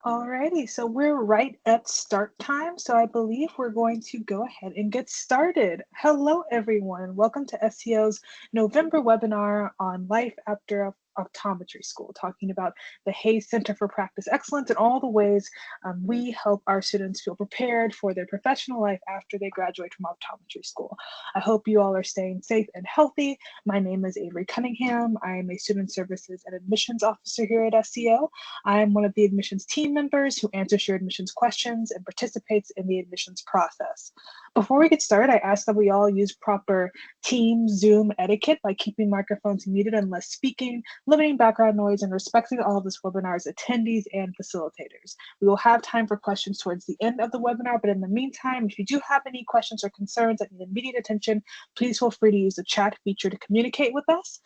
Alrighty, so we're right at start time, so I believe we're going to go ahead and get started. Hello, everyone. Welcome to SCO's November webinar on life after optometry school, talking about the Hayes Center for Practice Excellence and all the ways we help our students feel prepared for their professional life after they graduate from optometry school. I hope you all are staying safe and healthy. My name is Avery Cunningham. I am a Student Services and Admissions Officer here at SCO. I am one of the admissions team members who answers your admissions questions and participates in the admissions process. Before we get started, I ask that we all use proper team Zoom etiquette by keeping microphones muted unless speaking, limiting background noise, and respecting all of this webinar's attendees and facilitators. We will have time for questions towards the end of the webinar, but in the meantime, if you do have any questions or concerns that need immediate attention, please feel free to use the chat feature to communicate with us.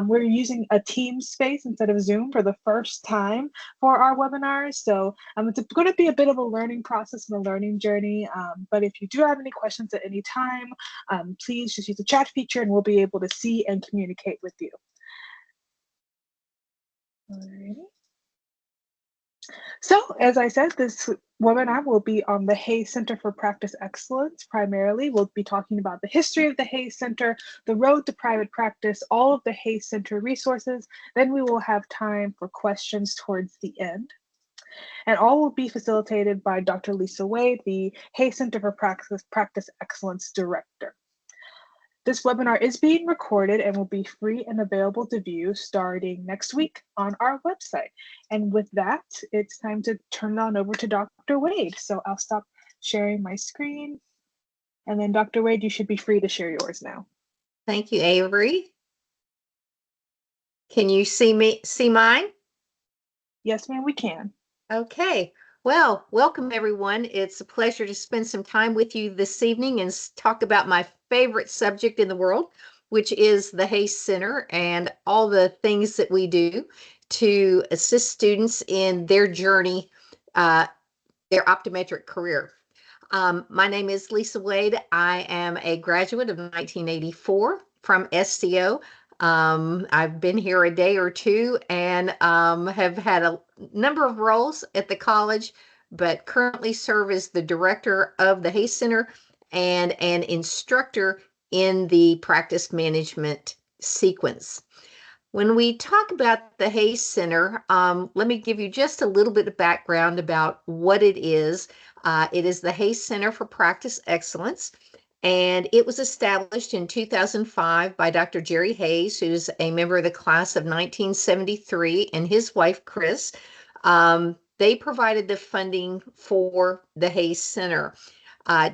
We're using a Teams space instead of Zoom for the first time for our webinars. So it's going to be a bit of a learning process and a learning journey. But if you do have any questions at any time, please just use the chat feature and we'll be able to see and communicate with you. Alrighty. So as I said, this webinar will be on the Hayes Center for Practice Excellence. Primarily, we'll be talking about the history of the Hayes Center, the road to private practice, all of the Hayes Center resources. Then we will have time for questions towards the end. And all will be facilitated by Dr. Lisa Wade, the Hayes Center for Practice Excellence Director. This webinar is being recorded and will be free and available to view starting next week on our website. And with that, it's time to turn it on over to Dr. Wade. So I'll stop sharing my screen. And then Dr. Wade, you should be free to share yours now. Thank you, Avery. Can you see mine? Yes, ma'am, we can. Okay. Well, welcome everyone. It's a pleasure to spend some time with you this evening and talk about my favorite subject in the world, which is the Hayes Center and all the things that we do to assist students in their journey, their optometric career. My name is Lisa Wade. I am a graduate of 1984 from SCO. I've been here a day or two and have had a number of roles at the college, but currently serve as the director of the Hayes Center and an instructor in the practice management sequence. When we talk about the Hayes Center, let me give you just a little bit of background about what it is. It is the Hayes Center for Practice Excellence, and it was established in 2005 by Dr. Jerry Hayes, who's a member of the class of 1973, and his wife, Chris. They provided the funding for the Hayes Center.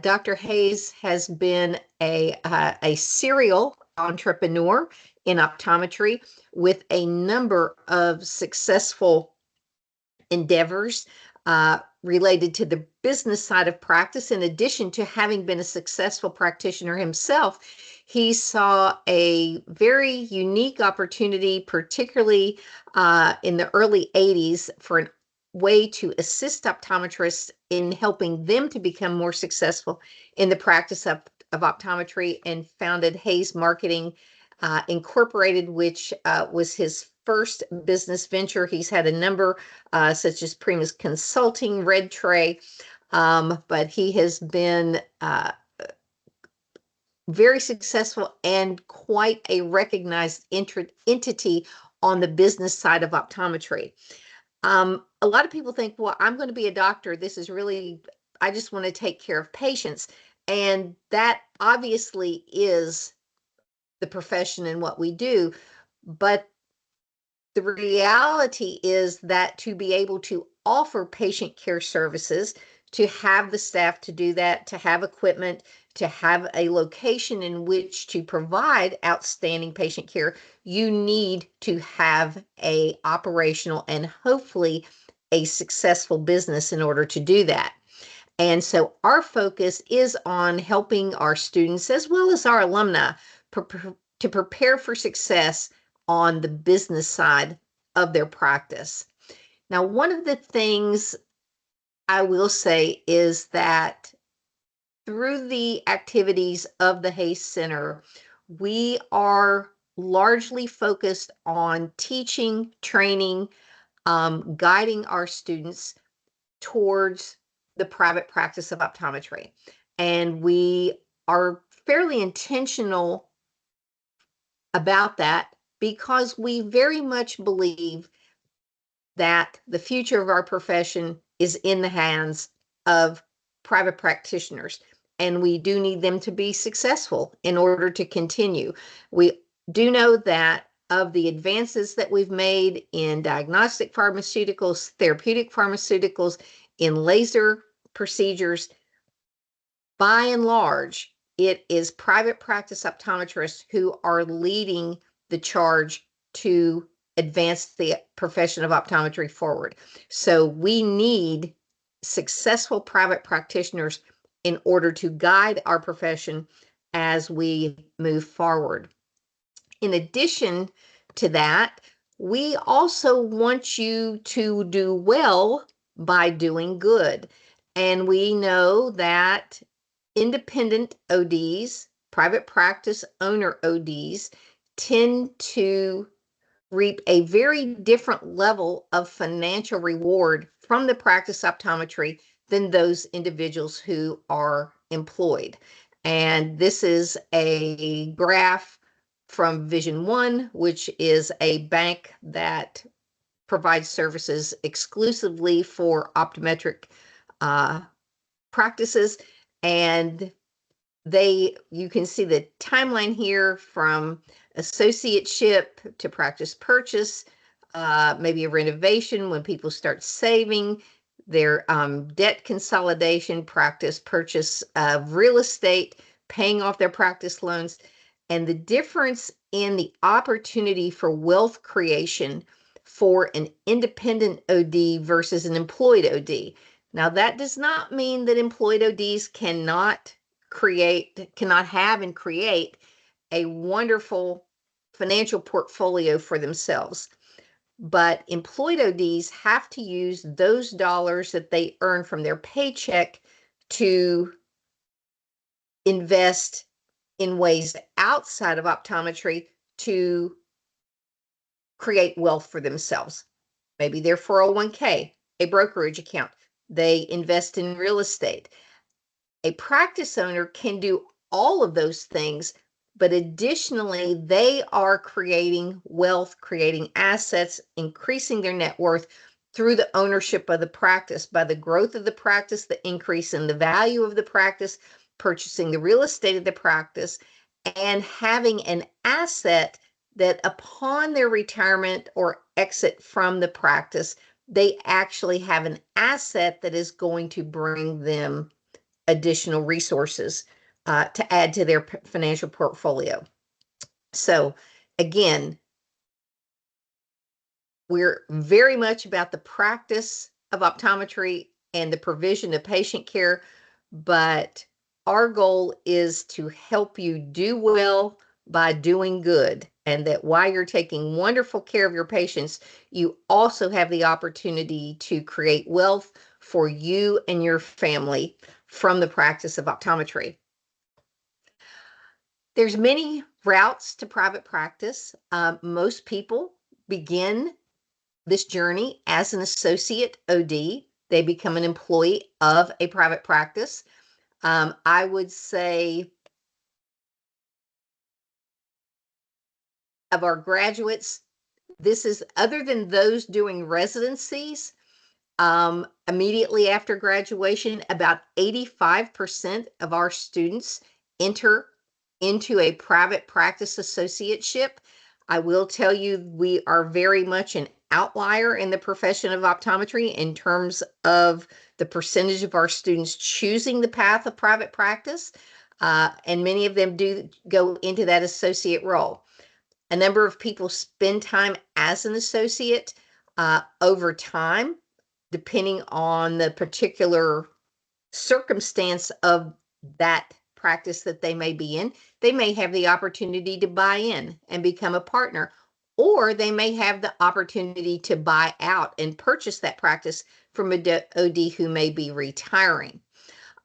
Dr. Hayes has been a serial entrepreneur in optometry with a number of successful endeavors related to the business side of practice. In addition to having been a successful practitioner himself, he saw a very unique opportunity, particularly in the early 80s, for an way to assist optometrists in helping them to become more successful in the practice of optometry, and founded Hayes Marketing Incorporated, which was his first business venture. He's had a number such as Primus Consulting, Red Tray, but he has been very successful and quite a recognized entity on the business side of optometry. A lot of people think, well, I'm going to be a doctor. This is really, I just want to take care of patients. And that obviously is the profession and what we do. But the reality is that to be able to offer patient care services, to have the staff to do that, to have equipment, to have a location in which to provide outstanding patient care, you need to have a operational and hopefully a successful business in order to do that. And so our focus is on helping our students as well as our alumni to prepare for success on the business side of their practice. Now, one of the things I will say is that through the activities of the Hayes Center, we are largely focused on teaching, training, guiding our students towards the private practice of optometry. And we are fairly intentional about that because we very much believe that the future of our profession is in the hands of private practitioners, and we do need them to be successful in order to continue. We do know that of the advances that we've made in diagnostic pharmaceuticals, therapeutic pharmaceuticals, in laser procedures, by and large, it is private practice optometrists who are leading the charge to advance the profession of optometry forward. So we need successful private practitioners in order to guide our profession as we move forward. In addition to that, we also want you to do well by doing good. And we know that independent ODs, private practice owner ODs, tend to reap a very different level of financial reward from the practice optometry than those individuals who are employed. And this is a graph from Vision One, which is a bank that provides services exclusively for optometric practices. And you can see the timeline here from associateship to practice purchase, maybe a renovation when people start saving, their debt consolidation, practice purchase of real estate, paying off their practice loans, and the difference in the opportunity for wealth creation for an independent OD versus an employed OD. Now, that does not mean that employed ODs cannot have and create a wonderful financial portfolio for themselves. But employed ODs have to use those dollars that they earn from their paycheck to invest in ways outside of optometry to create wealth for themselves. Maybe their 401k, a brokerage account. They invest in real estate. A practice owner can do all of those things, but additionally, they are creating wealth, creating assets, increasing their net worth through the ownership of the practice, by the growth of the practice, the increase in the value of the practice, purchasing the real estate of the practice, and having an asset that upon their retirement or exit from the practice, they actually have an asset that is going to bring them additional resources to add to their financial portfolio. So again, we're very much about the practice of optometry and the provision of patient care, but our goal is to help you do well by doing good, and that while you're taking wonderful care of your patients, you also have the opportunity to create wealth for you and your family from the practice of optometry. There's many routes to private practice. Most people begin this journey as an associate OD. They become an employee of a private practice. I would say of our graduates, this is, other than those doing residencies, immediately after graduation, about 85% of our students enter into a private practice associateship. I will tell you, we are very much an outlier in the profession of optometry in terms of the percentage of our students choosing the path of private practice, and many of them do go into that associate role. A number of people spend time as an associate over time, depending on the particular circumstance of that practice that they may be in. They may have the opportunity to buy in and become a partner, or they may have the opportunity to buy out and purchase that practice from an OD who may be retiring.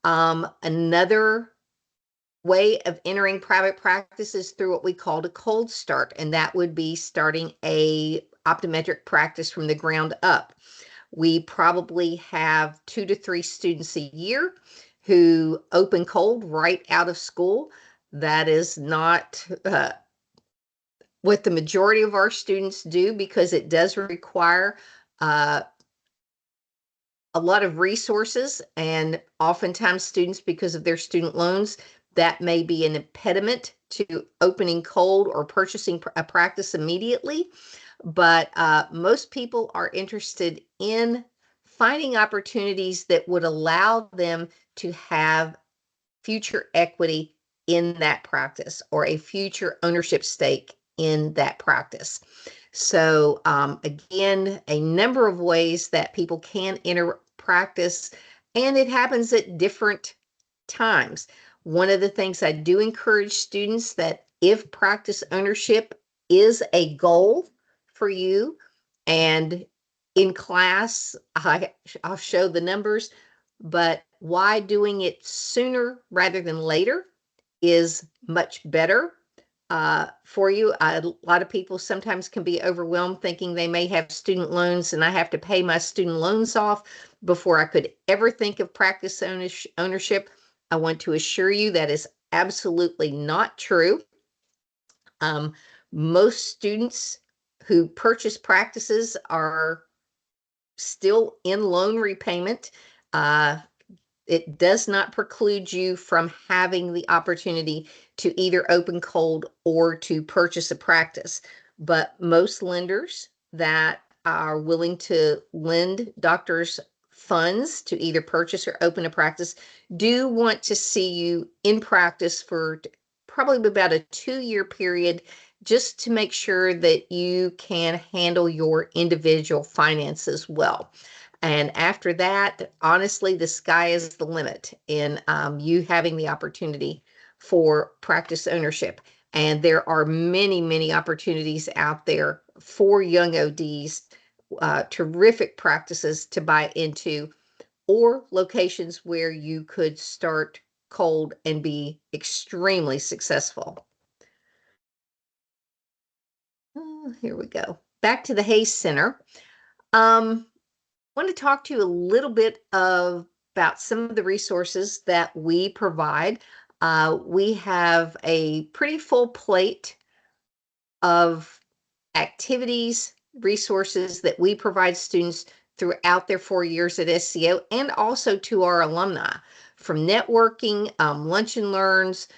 Another way of entering private practice is through what we call a cold start, and that would be starting a optometric practice from the ground up. We probably have 2 to 3 students a year who open cold right out of school. That is not what the majority of our students do, because it does require uh, a lot of resources, and oftentimes students, because of their student loans, that may be an impediment to opening cold or purchasing a practice immediately. But most people are interested in finding opportunities that would allow them to have future equity in that practice, or a future ownership stake in that practice. So again, a number of ways that people can enter practice, and it happens at different times. One of the things I do encourage students, that if practice ownership is a goal for you, and in class, I'll show the numbers, but why doing it sooner rather than later is much better for you. A lot of people sometimes can be overwhelmed thinking they may have student loans and I have to pay my student loans off before I could ever think of practice ownership. I want to assure you that is absolutely not true. Um, Most students who purchase practices are still in loan repayment. Uh, it does not preclude you from having the opportunity to either open cold or to purchase a practice. But most lenders that are willing to lend doctors funds to either purchase or open a practice do want to see you in practice for probably about a 2-year period, just to make sure that you can handle your individual finances well. And after that, honestly, the sky is the limit in you having the opportunity for practice ownership. And there are many, many opportunities out there for young ODs, terrific practices to buy into, or locations where you could start cold and be extremely successful. Oh, here we go. Back to the Hayes Center. Want to talk to you a little bit about some of the resources that we provide. We have a pretty full plate of activities, resources that we provide students throughout their 4 years at SCO, and also to our alumni, from networking, lunch and learns,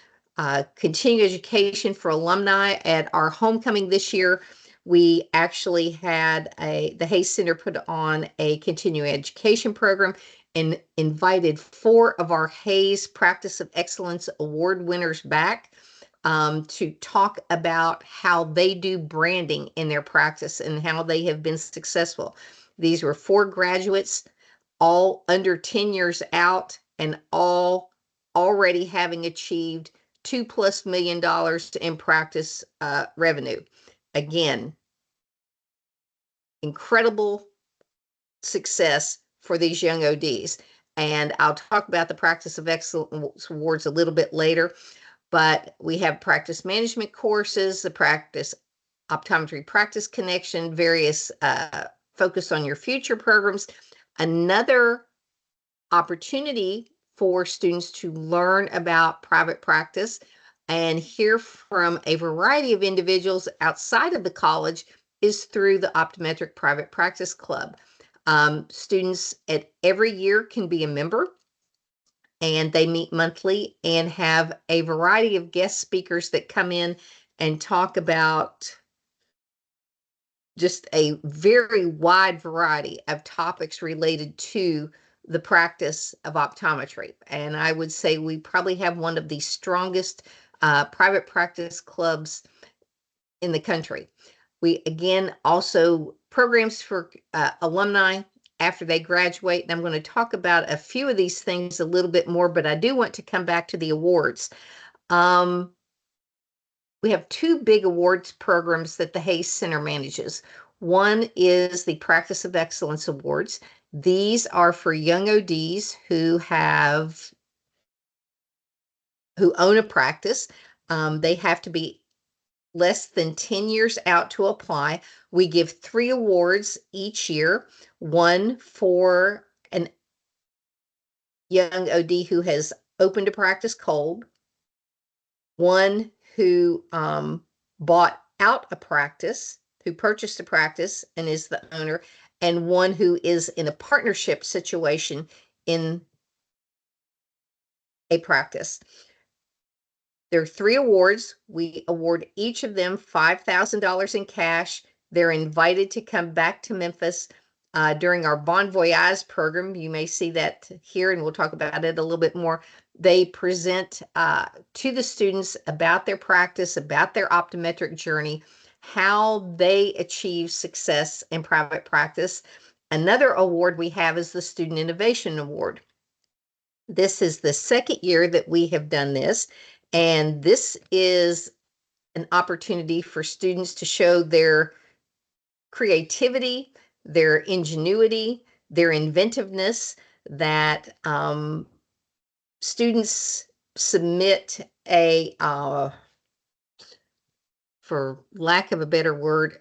continuing education for alumni. At our homecoming this year, we actually had the Hayes Center put on a continuing education program and invited 4 of our Hayes Practice of Excellence Award winners back to talk about how they do branding in their practice and how they have been successful. These were 4 graduates, all under 10 years out, and all already having achieved $2+ million in practice revenue. Again, incredible success for these young ODs. And I'll talk about the Practice of Excellence Awards a little bit later. But we have practice management courses, the practice optometry practice connection, various focus on your future programs. Another opportunity for students to learn about private practice and hear from a variety of individuals outside of the college is through the Optometric Private Practice Club. Students at every year can be a member, and they meet monthly and have a variety of guest speakers that come in and talk about just a very wide variety of topics related to the practice of optometry. And I would say we probably have one of the strongest private practice clubs in the country. We, again, also programs for alumni after they graduate. And I'm going to talk about a few of these things a little bit more, but I do want to come back to the awards. We have 2 big awards programs that the Hayes Center manages. One is the Practice of Excellence Awards. These are for young ODs who own a practice. They have to be less than 10 years out to apply. We give 3 awards each year, one for an young OD who has opened a practice cold, one who bought out a practice, who purchased a practice and is the owner, and one who is in a partnership situation in a practice. There are 3 awards. We award each of them $5,000 in cash. They're invited to come back to Memphis during our Bon Voyage program. You may see that here, and we'll talk about it a little bit more. They present to the students about their practice, about their optometric journey, how they achieve success in private practice. Another award we have is the Student Innovation Award. This is the second year that we have done this, and this is an opportunity for students to show their creativity, their ingenuity, their inventiveness, that students submit for lack of a better word,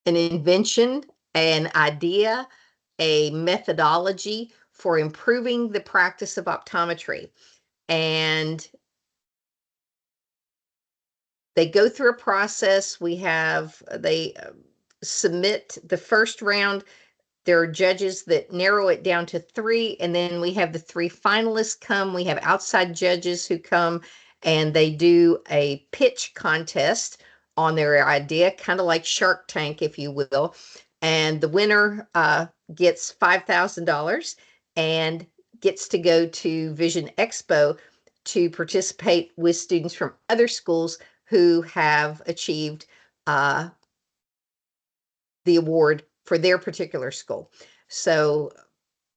an invention, an idea, a methodology for improving the practice of optometry. And they go through a process. They submit the first round. There are judges that narrow it down to 3, and then we have the 3 finalists come. We have outside judges who come, and they do a pitch contest on their idea, kind of like Shark Tank, if you will. And the winner gets $5,000 and gets to go to Vision Expo to participate with students from other schools who have achieved the award for their particular school. So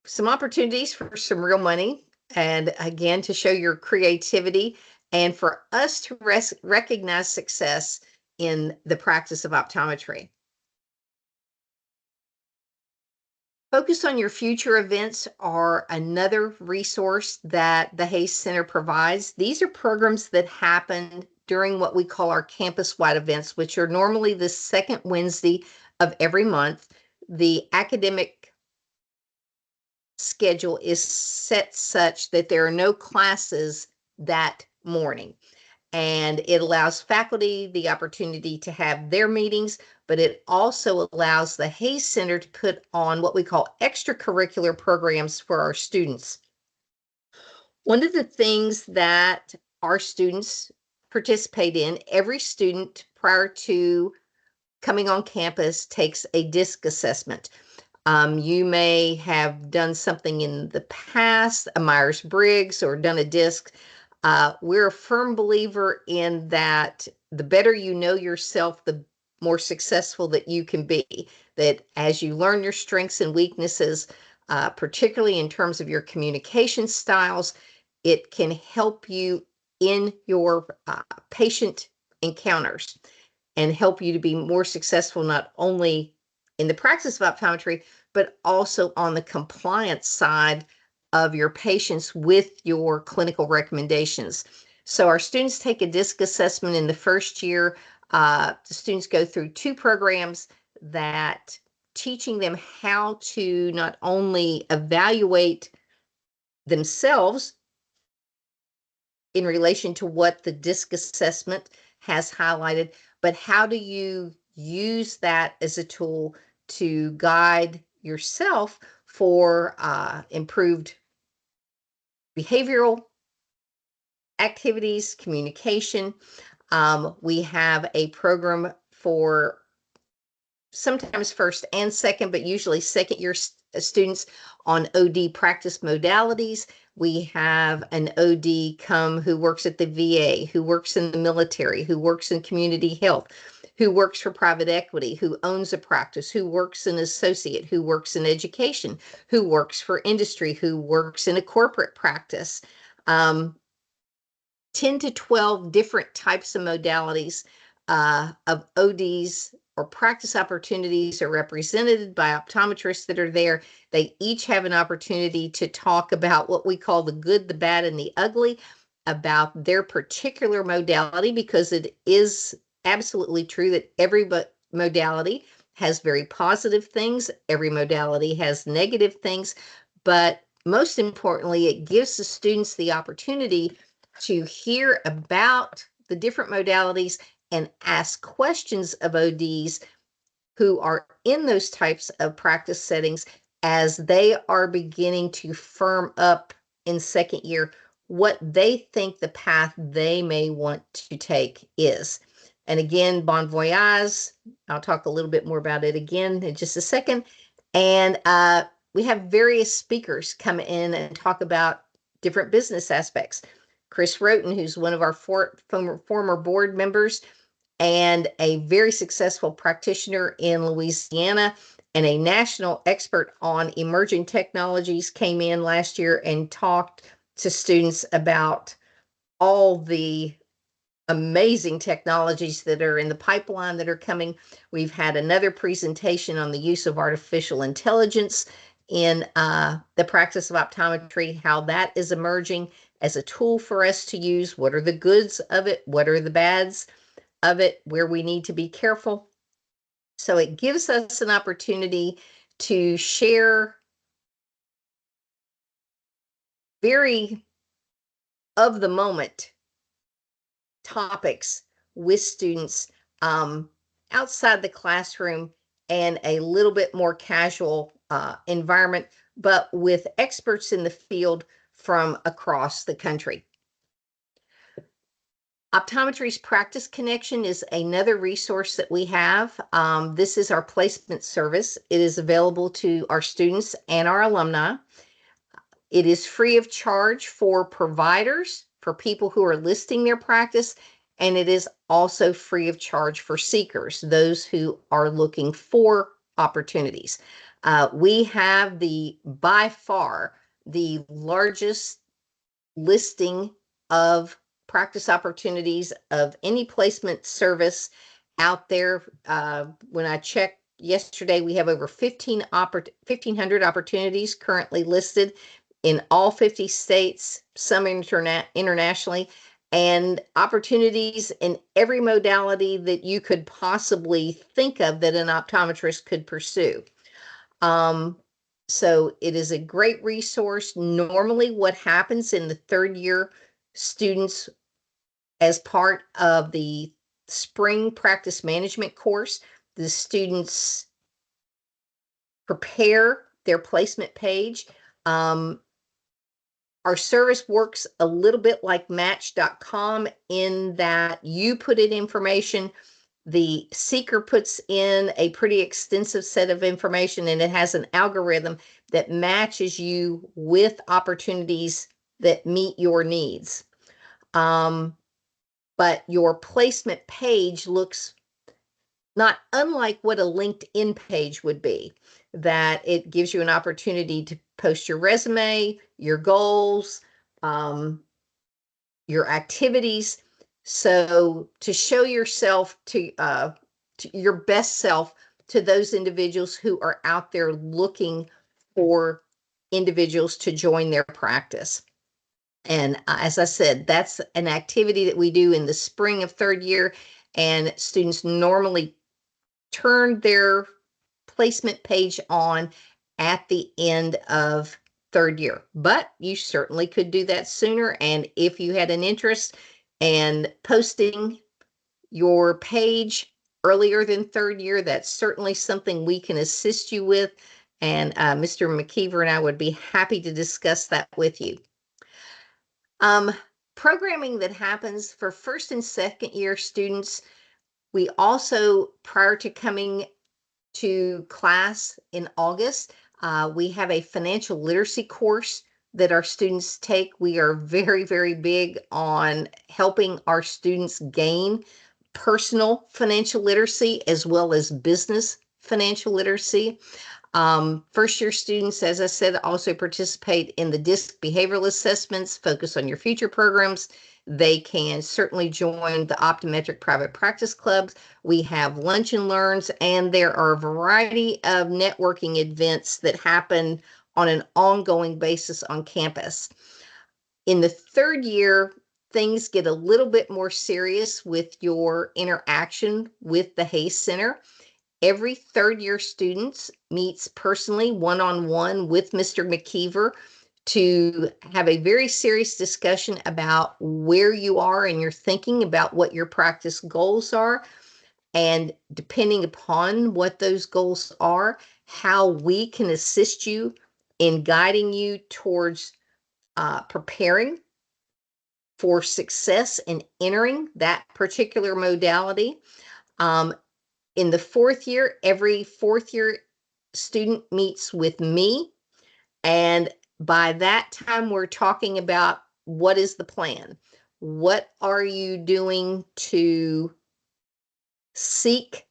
some opportunities for some real money, and again, to show your creativity and for us to recognize success in the practice of optometry. Focus on Your Future events are another resource that the Hayes Center provides. These are programs that happen during what we call our campus-wide events, which are normally the second Wednesday of every month. The academic schedule is set such that there are no classes that morning. And it allows faculty the opportunity to have their meetings, but it also allows the Hayes Center to put on what we call extracurricular programs for our students. One of the things that our students participate in, every student prior to coming on campus takes a DISC assessment. You may have done something in the past, a Myers-Briggs, or done a DISC. We're a firm believer in that the better you know yourself, the more successful that you can be. That as you learn your strengths and weaknesses, particularly in terms of your communication styles, it can help you in your patient encounters and help you to be more successful, not only in the practice of optometry, but also on the compliance side of your patients with your clinical recommendations. So our students take a DISC assessment in the first year. The students go through 2 programs that teaching them how to not only evaluate themselves in relation to what the DISC assessment has highlighted, but how do you use that as a tool to guide yourself for improved behavioral activities, communication. We have a program for sometimes first and second, but usually second year students on OD practice modalities. We have an OD come who works at the VA, who works in the military, who works in community health, who works for private equity, who owns a practice, who works in associate, who works in education, who works for industry, who works in a corporate practice. 10 to 12 different types of modalities of ODs or practice opportunities are represented by optometrists that are there. They each have an opportunity to talk about what we call the good, the bad, and the ugly. about their particular modality, because it is absolutely true that every modality has very positive things, every modality has negative things, but most importantly, it gives the students the opportunity to hear about the different modalities and ask questions of ODs who are in those types of practice settings as they are beginning to firm up in second year what they think the path they may want to take is. And again, bon voyage. I'll talk a little bit more about it again in just a second. And we have various speakers come in and talk about different business aspects. Chris Roten, who's one of our former board members, and a very successful practitioner in Louisiana and a national expert on emerging technologies, came in last year and talked to students about all the amazing technologies that are in the pipeline that are coming. We've had another presentation on the use of artificial intelligence in the practice of optometry, how that is emerging as a tool for us to use. What are the goods of it? What are the bads of it, where we need to be careful? So it gives us an opportunity to share very of the moment topics with students outside the classroom and a little bit more casual environment, but with experts in the field from across the country. Optometry's Practice Connection is another resource that we have. This is our placement service. It is available to our students and our alumni. It is free of charge for providers, for people who are listing their practice, and it is also free of charge for seekers, those who are looking for opportunities. We have by far, the largest listing of practice opportunities of any placement service out there. When I checked yesterday, we have over 1,500 opportunities currently listed in all 50 states, some internationally, and opportunities in every modality that you could possibly think of that an optometrist could pursue. So it is a great resource. Normally, what happens in the third year, students, as part of the spring practice management course, the students prepare their placement page. Our service works a little bit like Match.com in that you put in information, the seeker puts in a pretty extensive set of information, and it has an algorithm that matches you with opportunities that meet your needs. But your placement page looks not unlike what a LinkedIn page would be, that it gives you an opportunity to post your resume, your goals, your activities. So to show yourself to your best self to those individuals who are out there looking for individuals to join their practice. And as I said, that's an activity that we do in the spring of third year, and students normally turn their placement page on at the end of third year. But you certainly could do that sooner. And if you had an interest in posting your page earlier than third year, that's certainly something we can assist you with. And Mr. McKeever and I would be happy to discuss that with you. Programming that happens for first and second year students. We also, prior to coming to class in August, we have a financial literacy course that our students take. We are very, very big on helping our students gain personal financial literacy as well as business financial literacy. First year students, as I said, also participate in the DISC behavioral assessments, focus on your future programs. They can certainly join the Optometric Private Practice Clubs. We have lunch and learns, and there are a variety of networking events that happen on an ongoing basis on campus. In the third year, things get a little bit more serious with your interaction with the Hayes Center. Every third year student meets personally one-on-one with Mr. McKeever to have a very serious discussion about where you are in your thinking about what your practice goals are. And depending upon what those goals are, how we can assist you in guiding you towards preparing for success in entering that particular modality. Um, in the fourth year, every fourth year student meets with me. And by that time, we're talking about what is the plan? What are you doing to seek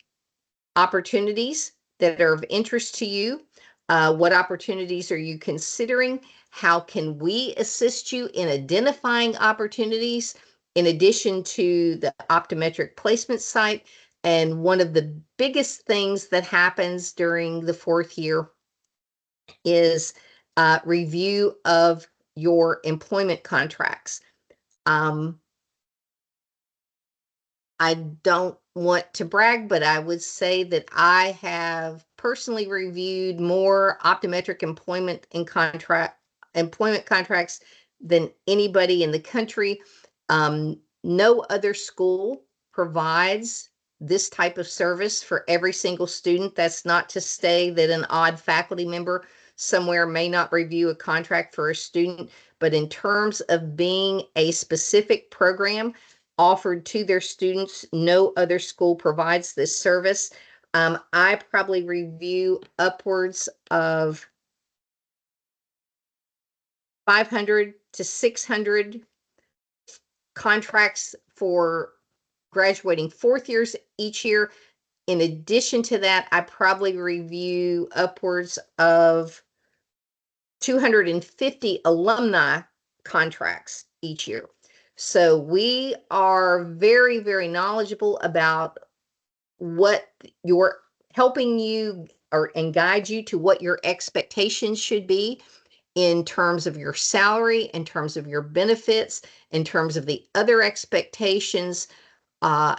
opportunities that are of interest to you? What opportunities are you considering? How can we assist you in identifying opportunities in addition to the optometric placement site? And one of the biggest things that happens during the fourth year is review of your employment contracts. Um, I don't want to brag, but I would say that I have personally reviewed more optometric employment contracts than anybody in the country. No other school provides this type of service for every single student. That's not to say that an odd faculty member somewhere may not review a contract for a student, but in terms of being a specific program offered to their students, no other school provides this service. I probably review upwards of 500 to 600 contracts for graduating fourth years each year. In addition to that, I probably review upwards of 250 alumni contracts each year. So we are very, very knowledgeable about what you're helping you and guide you to what your expectations should be in terms of your salary, in terms of your benefits, in terms of the other expectations uh,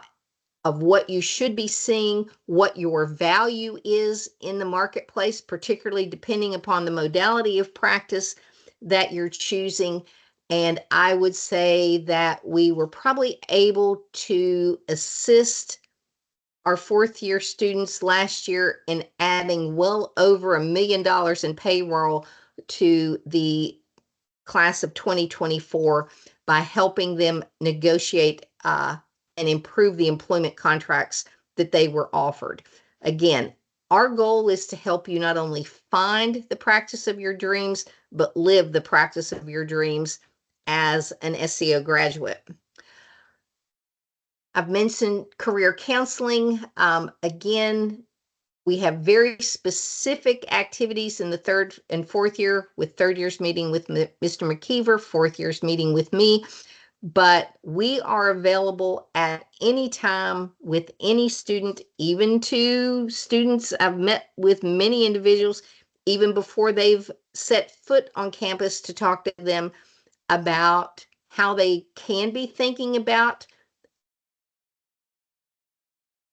of what you should be seeing, what your value is in the marketplace, particularly depending upon the modality of practice that you're choosing. And I would say that we were probably able to assist our fourth year students last year in adding well over $1 million in payroll to the class of 2024 by helping them negotiate and improve the employment contracts that they were offered. Again, our goal is to help you not only find the practice of your dreams, but live the practice of your dreams as an SCO graduate. I've mentioned career counseling. Again, we have very specific activities in the third and fourth year, with third years meeting with Mr. McKeever, fourth years meeting with me. But we are available at any time with any student, even to students. I've met with many individuals even before they've set foot on campus to talk to them about how they can be thinking about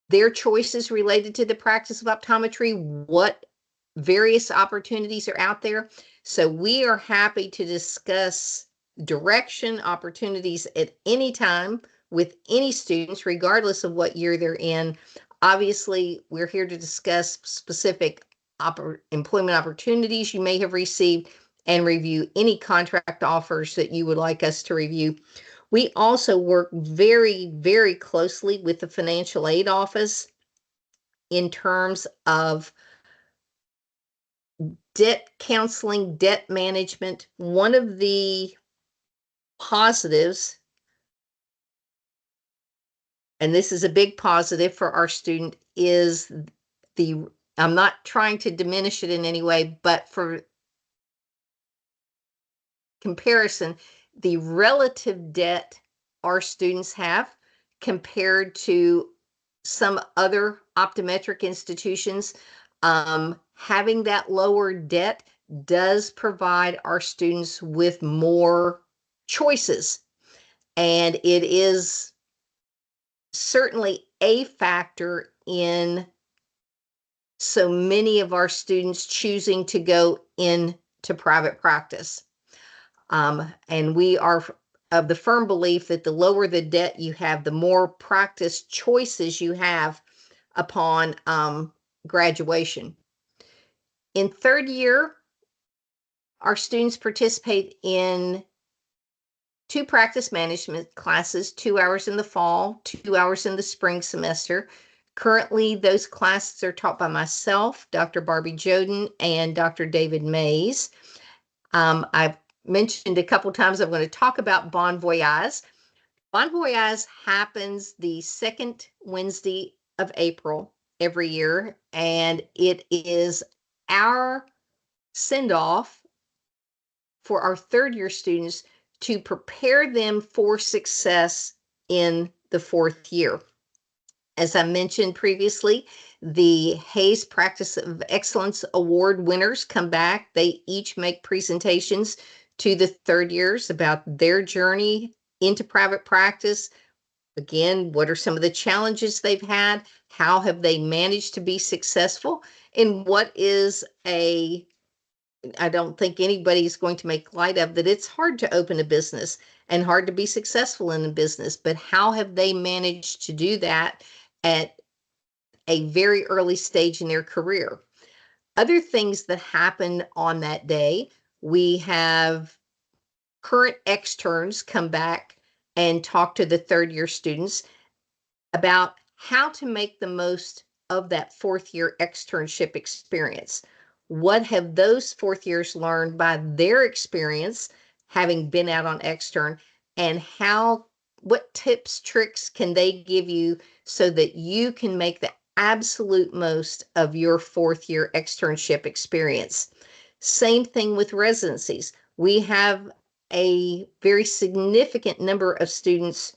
their choices related to the practice of optometry, what various opportunities are out there. So we are happy to discuss direction opportunities at any time with any students, regardless of what year they're in. Obviously, we're here to discuss specific employment opportunities you may have received and review any contract offers that you would like us to review. We also work very, very closely with the financial aid office in terms of debt counseling, debt management. One of the positives, and this is a big positive for our student, is I'm not trying to diminish it in any way, but for comparison, the relative debt our students have compared to some other optometric institutions, having that lower debt does provide our students with more choices And it is certainly a factor in so many of our students choosing to go into private practice. And we are of the firm belief that the lower the debt you have, the more practice choices you have upon graduation. In third year, our students participate in 2 practice management classes, 2 hours in the fall, 2 hours in the spring semester. Currently, those classes are taught by myself, Dr. Barbie Joden, and Dr. David Mays. I've mentioned a couple times I'm going to talk about Bon Voyage. Bon Voyage happens the second Wednesday of April every year, and it is our send-off for our third year students to prepare them for success in the fourth year. As I mentioned previously, the Hayes Practice of Excellence Award winners come back. They each make presentations to the third years about their journey into private practice. Again, what are some of the challenges they've had? How have they managed to be successful? And what is I don't think anybody's going to make light of that it's hard to open a business and hard to be successful in a business, but how have they managed to do that at a very early stage in their career? Other things that happen on that day, we have current externs come back and talk to the third year students about how to make the most of that fourth year externship experience. What have those fourth years learned by their experience having been out on extern, and what tips, tricks can they give you so that you can make the absolute most of your fourth year externship experience? Same thing with residencies. We have a very significant number of students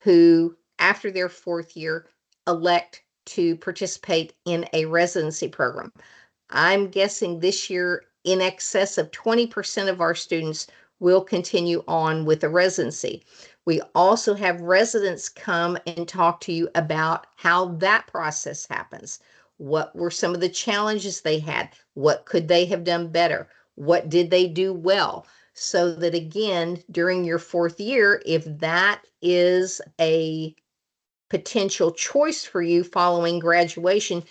who, after their fourth year, elect to participate in a residency program. I'm guessing this year in excess of 20% of our students will continue on with a residency. We also have residents come and talk to you about how that process happens. What were some of the challenges they had? What could they have done better? What did they do well? So that again, during your fourth year, if that is a potential choice for you following graduation,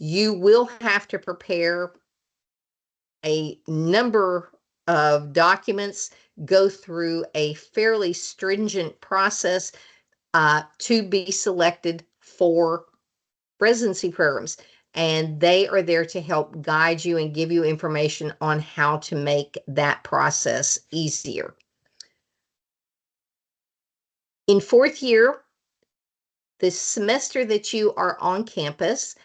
you will have to prepare a number of documents, go through a fairly stringent process to be selected for residency programs. And they are there to help guide you and give you information on how to make that process easier. In fourth year, the semester that you are on campus,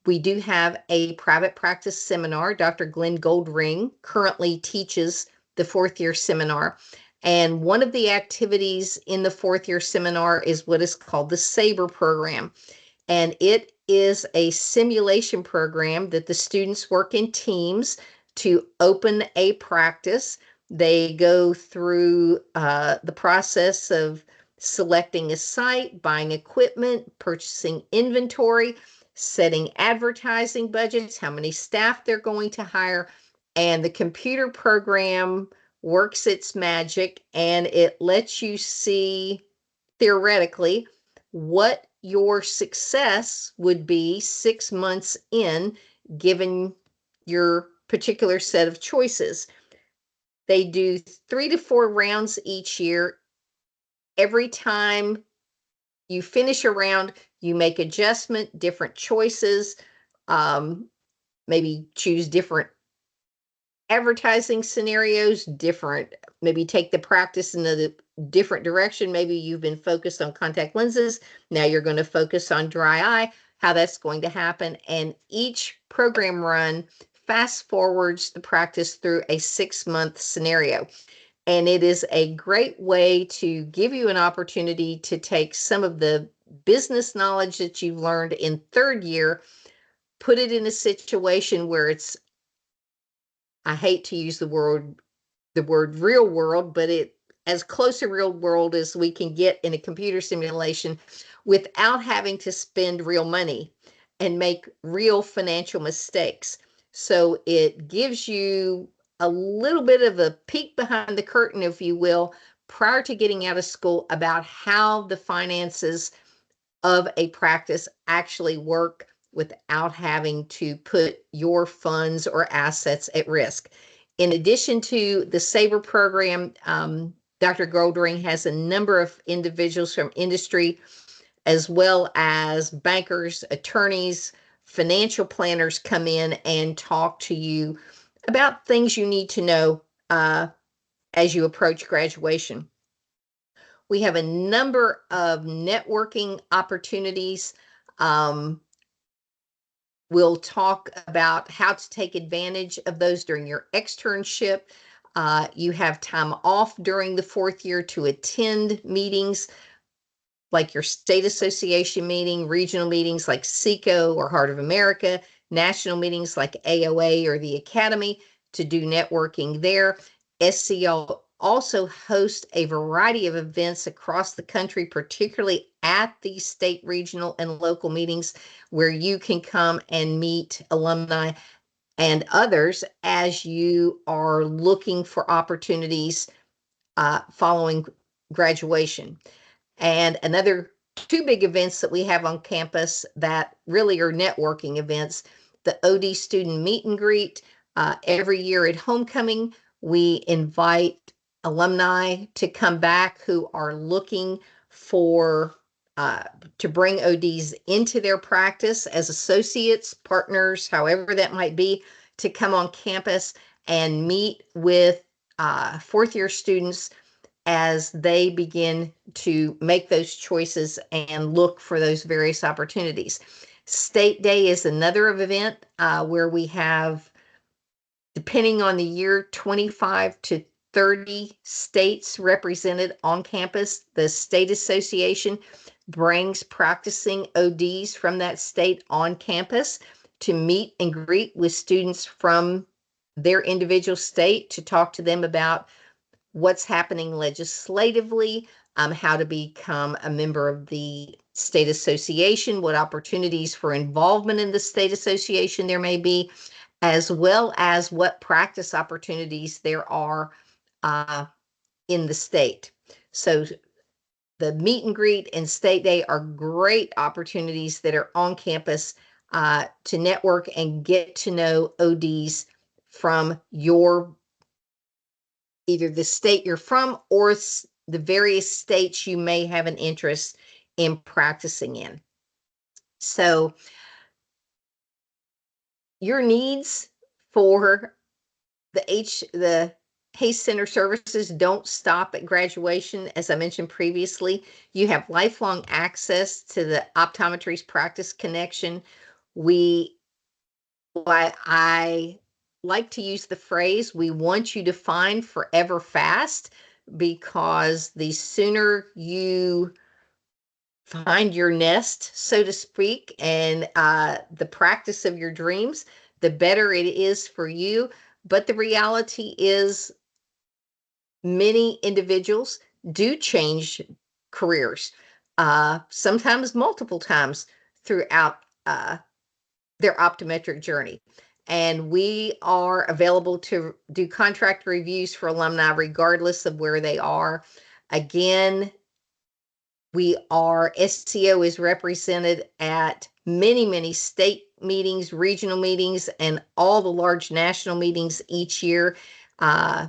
we do have a private practice seminar. Dr. Glenn Goldring currently teaches the fourth year seminar. And one of the activities in the fourth year seminar is what is called the SABRE program. And it is a simulation program that the students work in teams to open a practice. They go through the process of selecting a site, buying equipment, purchasing inventory, setting advertising budgets, how many staff they're going to hire, and the computer program works its magic and it lets you see theoretically what your success would be 6 months in, given your particular set of choices. They do 3 to 4 rounds each year. Every time you finish a round, you make adjustment, different choices, maybe choose different advertising scenarios, maybe take the practice in a different direction. Maybe you've been focused on contact lenses. Now you're going to focus on dry eye, how that's going to happen. And each program run fast forwards the practice through a 6-month scenario. And it is a great way to give you an opportunity to take some of the business knowledge that you've learned in third year, put it in a situation where I hate to use the word real world, but as close to real world as we can get in a computer simulation without having to spend real money and make real financial mistakes. So it gives you a little bit of a peek behind the curtain, if you will, prior to getting out of school about how the finances of a practice actually work without having to put your funds or assets at risk. In addition to the SAVER program, Dr. Goldring has a number of individuals from industry, as well as bankers, attorneys, financial planners come in and talk to you about things you need to know as you approach graduation. We have a number of networking opportunities. Um, we'll talk about how to take advantage of those during your externship. You have time off during the fourth year to attend meetings like your state association meeting, regional meetings like SCO or Heart of America, national meetings like AOA or the Academy to do networking there. SCO also hosts a variety of events across the country, particularly at these state, regional, and local meetings where you can come and meet alumni and others as you are looking for opportunities following graduation. And another two big events that we have on campus that really are networking events, the OD student meet and greet. Every year at homecoming, we invite alumni to come back who are looking for to bring ODs into their practice as associates, partners, however that might be, to come on campus and meet with fourth year students as they begin to make those choices and look for those various opportunities. State Day is another event where we have, depending on the year, 25 to 30 states represented on campus. The state association brings practicing ODs from that state on campus to meet and greet with students from their individual state to talk to them about what's happening legislatively, how to become a member of the state association, what opportunities for involvement in the state association there may be, as well as what practice opportunities there are in the state. So the meet and greet and state day are great opportunities that are on campus to network and get to know ODs from your either the state you're from or the various states you may have an interest in practicing in. So your needs for the HACE Center services don't stop at graduation. As I mentioned previously, you have lifelong access to the Optometry's Practice Connection. I like to use the phrase, we want you to find forever fast, because the sooner you find your nest, so to speak, and the practice of your dreams, the better it is for you. But the reality is, many individuals do change careers, sometimes multiple times throughout their optometric journey. And we are available to do contract reviews for alumni regardless of where they are. Again, SCO is represented at many, many state meetings, regional meetings, and all the large national meetings each year.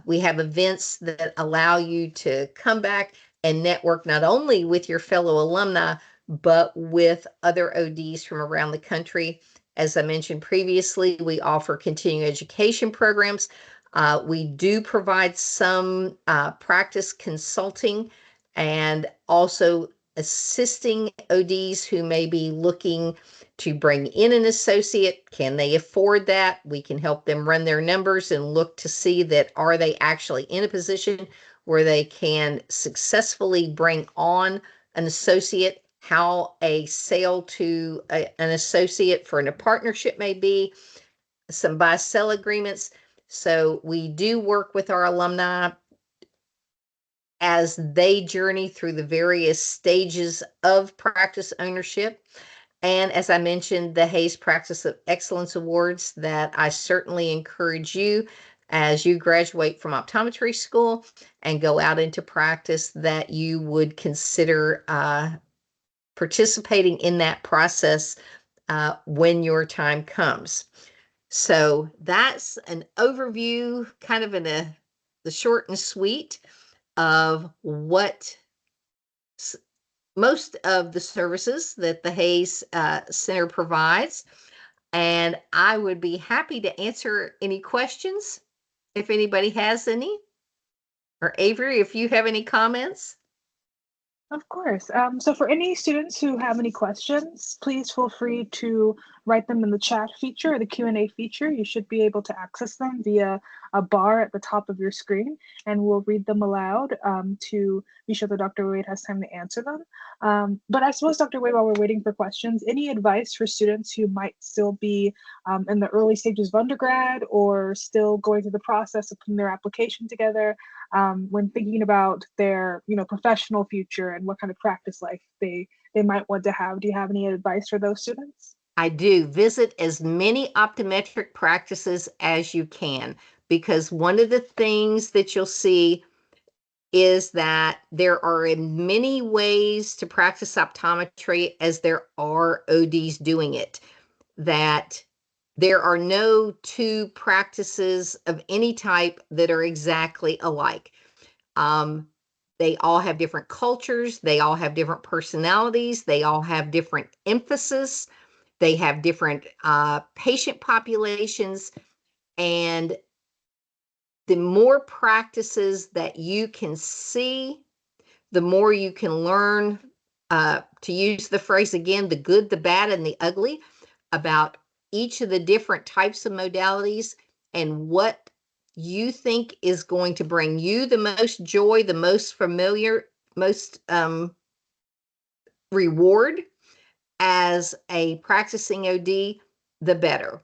We have events that allow you to come back and network not only with your fellow alumni, but with other ODs from around the country. As I mentioned previously, we offer continuing education programs. We do provide some practice consulting and also assisting ODs who may be looking to bring in an associate. Can they afford that? We can help them run their numbers and look to see that are they actually in a position where they can successfully bring on an associate, how a sale to an associate for a partnership may be, some buy-sell agreements. So we do work with our alumni as they journey through the various stages of practice ownership. And as I mentioned, the Hayes Practice of Excellence Awards that I certainly encourage you as you graduate from optometry school and go out into practice that you would consider participating in that process when your time comes. So that's an overview, kind of in the short and sweet of what most of the services that the Hayes Center provides. And I would be happy to answer any questions if anybody has any. Or Avery, if you have any comments. Of course. So for any students who have any questions, please feel free to write them in the chat feature or the Q&A feature. You should be able to access them via a bar at the top of your screen, and we'll read them aloud to be sure that Dr. Wade has time to answer them. But I suppose, Dr. Wade, while we're waiting for questions, any advice for students who might still be in the early stages of undergrad or still going through the process of putting their application together when thinking about their, professional future and what kind of practice life they might want to have? Do you have any advice for those students? I do. Visit as many optometric practices as you can, because one of the things that you'll see is that there are many ways to practice optometry as there are ODs doing it, that there are no two practices of any type that are exactly alike. Um, they all have different cultures, they all have different personalities, they all have different emphasis, they have different patient populations, and the more practices that you can see, the more you can learn, to use the phrase again, the good, the bad, and the ugly about each of the different types of modalities and what you think is going to bring you the most joy, the most familiar, most reward as a practicing OD, the better.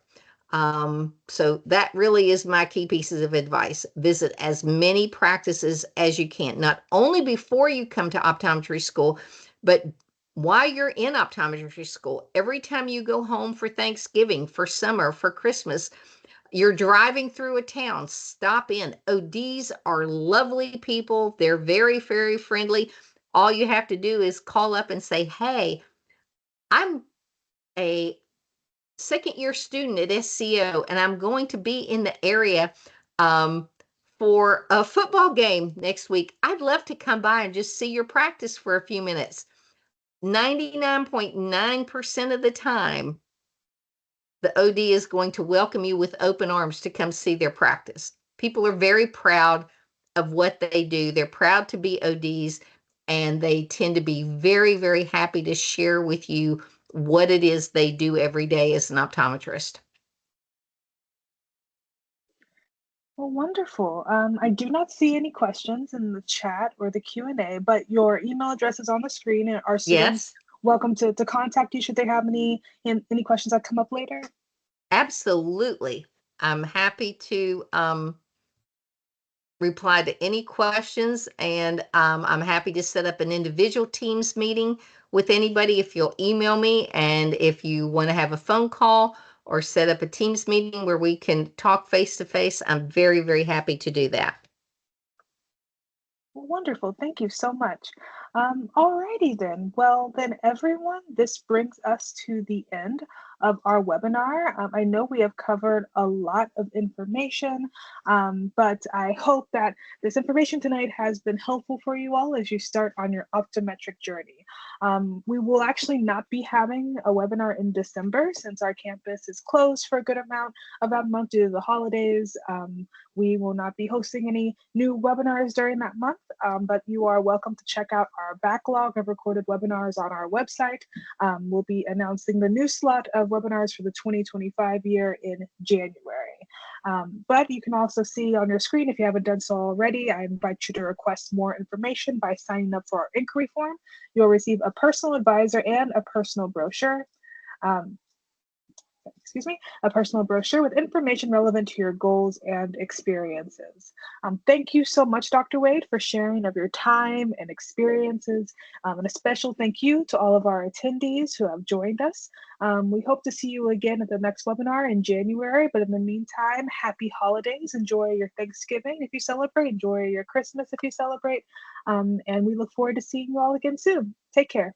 So that really is my key pieces of advice. Visit as many practices as you can, not only before you come to optometry school, but while you're in optometry school. Every time you go home for Thanksgiving, for summer, for Christmas, you're driving through a town, stop in. ODs are lovely people. They're very, very friendly. All you have to do is call up and say, hey, I'm a second year student at SCO, and I'm going to be in the area um, for a football game next week. I'd love to come by and just see your practice for a few minutes. 99.9% of the time, the OD is going to welcome you with open arms to come see their practice. People are very proud of what they do. They're proud to be ODs, and they tend to be very, very happy to share with you what it is they do every day as an optometrist. Well, wonderful. I do not see any questions in the chat or the Q&A, but your email address is on the screen, and our students Yes, welcome to contact you should they have any questions that come up later. absolutely. I'm happy to reply to any questions, and I'm happy to set up an individual Teams meeting with anybody if you'll email me. And if you want to have a phone call or set up a Teams meeting where we can talk face to face, I'm very, very happy to do that. Well, wonderful. Thank you so much. Alrighty then. Well, then everyone, this brings us to the end of our webinar. I know we have covered a lot of information, but I hope that this information tonight has been helpful for you all as you start on your optometric journey. We will actually not be having a webinar in December since our campus is closed for a good amount of that month due to the holidays. We will not be hosting any new webinars during that month, but you are welcome to check out our backlog of recorded webinars on our website. We'll be announcing the new slot of webinars for the 2025 year in January. But you can also see on your screen, if you haven't done so already, I invite you to request more information by signing up for our inquiry form. You'll receive a personal advisor and a personal brochure. Um, a personal brochure with information relevant to your goals and experiences. Thank you so much, Dr. Wade, for sharing of your time and experiences. And a special thank you to all of our attendees who have joined us. We hope to see you again at the next webinar in January. But in the meantime, happy holidays. Enjoy your Thanksgiving if you celebrate. Enjoy your Christmas if you celebrate. And we look forward to seeing you all again soon. Take care.